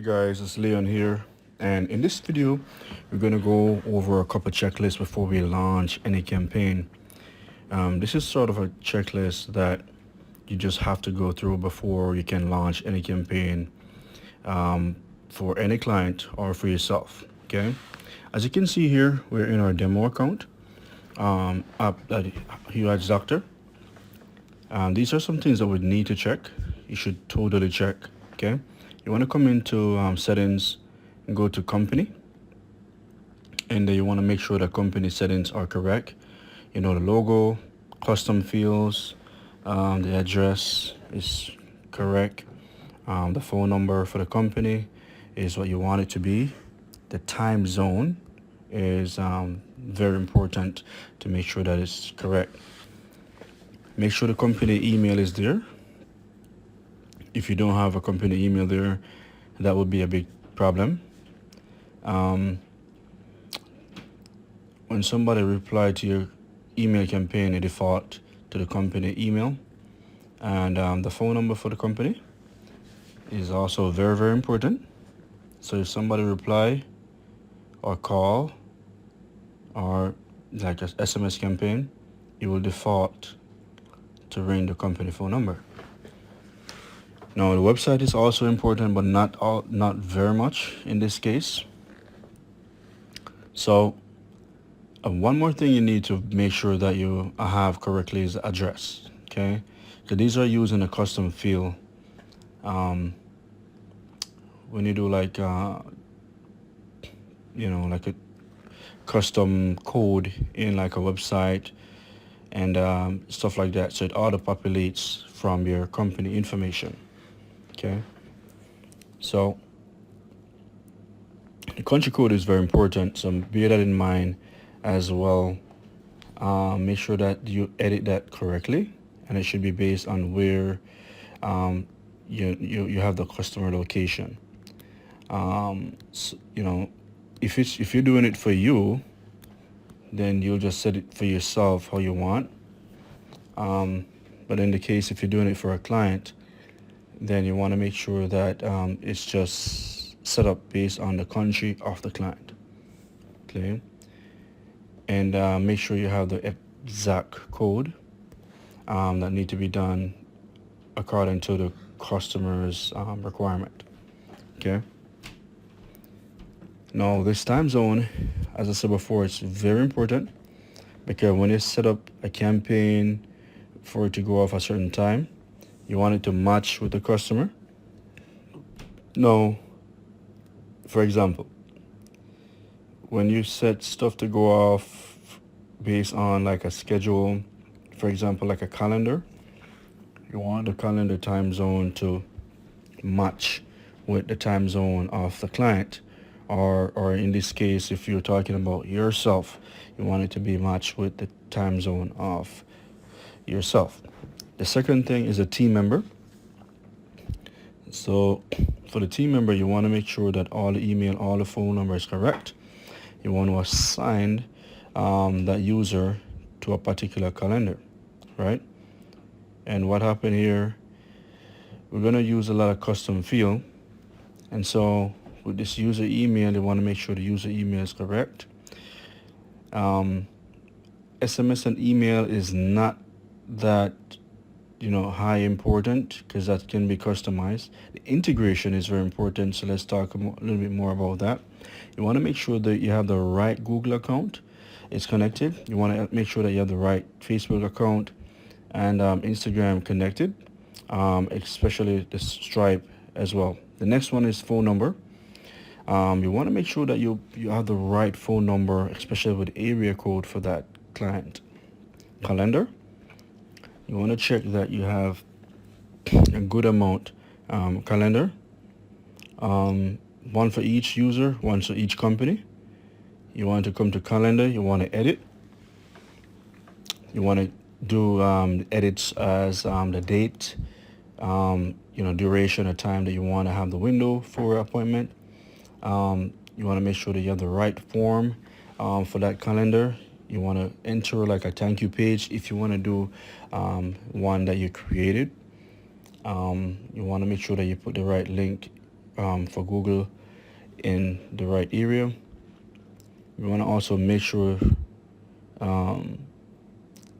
Guys, it's Leon here, and in this video we're going to go over a couple checklists before we launch any campaign. This is sort of a checklist that you just have to go through before you can launch any campaign for any client or for yourself. Okay, as you can see here, we're in our demo account up at Hugh Ads Dr. These are some things that we need to check. You should totally check. Okay, you want to come into settings and go to company, and then you want to make sure that company settings are correct. The logo, custom fields, the address is correct, the phone number for the company is what you want it to be. The time zone is very important to make sure that it's correct. Make sure the company email is there. If you don't have a company email there, that would be a big problem. When somebody reply to your email campaign, it default to the company email, and the phone number for the company is also very, very important. So if somebody reply or call or like an SMS campaign, it will default to ring the company phone number. Now the website is also important, but not very much in this case. So one more thing you need to make sure that you have correctly is the address. Okay, so these are using a custom field. When you do like like a custom code in like a website and stuff like that, so it auto populates from your company information. Okay, so the country code is very important, so bear that in mind as well. Make sure that you edit that correctly, and it should be based on where you have the customer location. If you're doing it for you, then you'll just set it for yourself how you want. But in the case if you're doing it for a client, then you want to make sure that it's just set up based on the country of the client. Okay, and make sure you have the exact code that need to be done according to the customer's requirement. Okay, now this time zone, as I said before, it's very important, because when you set up a campaign for it to go off a certain time, you want it to match with the customer. Now, for example, when you set stuff to go off based on like a schedule, for example, like a calendar, you want the calendar time zone to match with the time zone of the client, or in this case, if you're talking about yourself, you want it to be matched with the time zone of yourself. The second thing is a team member. So for the team member, you want to make sure that all the email, all the phone number is correct. You want to assign that user to a particular calendar, right? And what happened here, we're going to use a lot of custom field. And so with this user email, you want to make sure the user email is correct. SMS and email is not that high important, because that can be customized. The integration is very important, so let's talk a little bit more about that. You want to make sure that you have the right Google account, it's connected. You want to make sure that you have the right Facebook account and Instagram connected, especially the Stripe as well. The next one is phone number. You want to make sure that you have the right phone number, especially with area code for that client. Calendar, you want to check that you have a good amount calendar, one for each user, one for each company. You want to come to calendar, you want to edit. You want to do edits as the date, duration or time that you want to have the window for appointment. You want to make sure that you have the right form for that calendar. You want to enter like a thank you page if you want to do one that you created. You want to make sure that you put the right link for Google in the right area. We want to also make sure,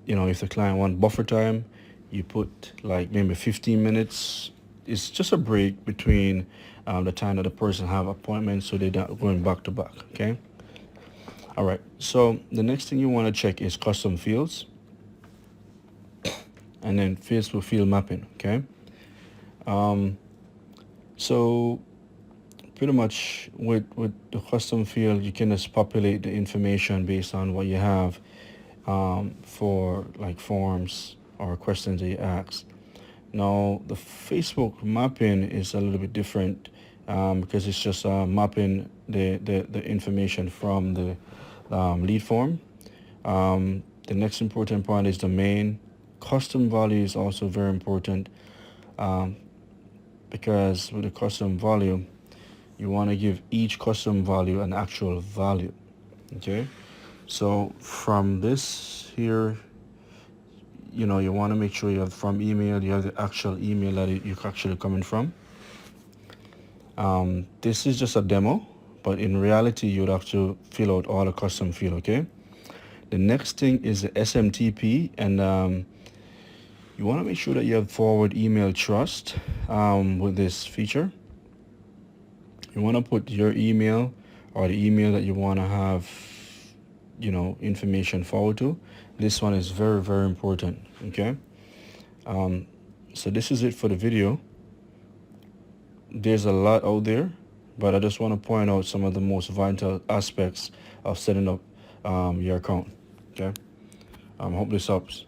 if the client wants buffer time, you put like maybe 15 minutes. It's just a break between the time that the person have appointments, so they're not going back to back. Okay. All right. So the next thing you want to check is custom fields, and then Facebook field mapping. Okay. So pretty much with the custom field, you can just populate the information based on what you have for like forms or questions that you ask. Now the Facebook mapping is a little bit different because it's just mapping the information from the lead form. The next important point is domain. Custom value is also very important because with the custom value, you want to give each custom value an actual value. Okay, so from this here, you want to make sure you have from email, you have the actual email that you're actually coming from. This is just a demo, but in reality, you would have to fill out all the custom field. Okay, the next thing is the SMTP, and you want to make sure that you have forward email trust with this feature. You want to put your email or the email that you want to have, information forward to. This one is very, very important. Okay. So this is it for the video. There's a lot out there, but I just want to point out some of the most vital aspects of setting up your account. Okay. Hope this helps.